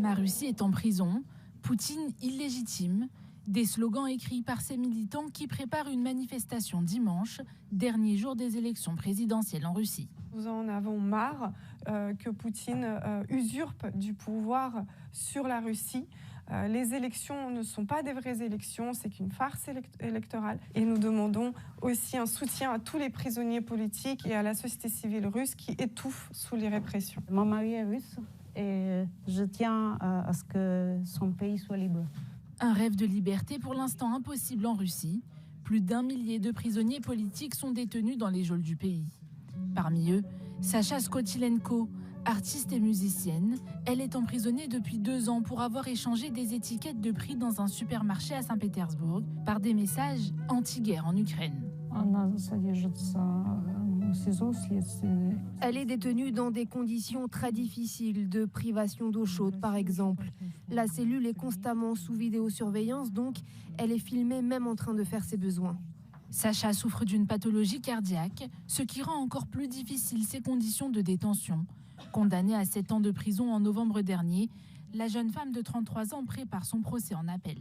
Ma Russie est en prison, Poutine illégitime, des slogans écrits par ces militants qui préparent une manifestation dimanche, dernier jour des élections présidentielles en Russie. Nous en avons marre que Poutine usurpe du pouvoir sur la Russie. Les élections ne sont pas des vraies élections, c'est qu'une farce électorale. Et nous demandons aussi un soutien à tous les prisonniers politiques et à la société civile russe qui étouffe sous les répressions. Mon mari est russe et je tiens à ce que son pays soit libre. Un rêve de liberté pour l'instant impossible en Russie. Plus d'1 millier de prisonniers politiques sont détenus dans les geôles du pays. Parmi eux, Sacha Skotilenko, artiste et musicienne. Elle est emprisonnée depuis 2 ans pour avoir échangé des étiquettes de prix dans un supermarché à Saint-Pétersbourg par des messages anti-guerre en Ukraine. Elle est détenue dans des conditions très difficiles, de privation d'eau chaude par exemple. La cellule est constamment sous vidéosurveillance, donc elle est filmée même en train de faire ses besoins. Sacha souffre d'une pathologie cardiaque, ce qui rend encore plus difficile ses conditions de détention. Condamnée à 7 ans de prison en novembre dernier, la jeune femme de 33 ans prépare son procès en appel.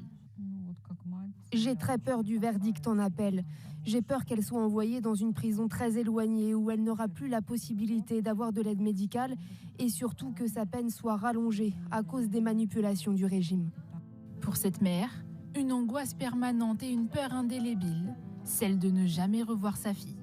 J'ai très peur du verdict en appel. J'ai peur qu'elle soit envoyée dans une prison très éloignée où elle n'aura plus la possibilité d'avoir de l'aide médicale et surtout que sa peine soit rallongée à cause des manipulations du régime. Pour cette mère, une angoisse permanente et une peur indélébile, celle de ne jamais revoir sa fille.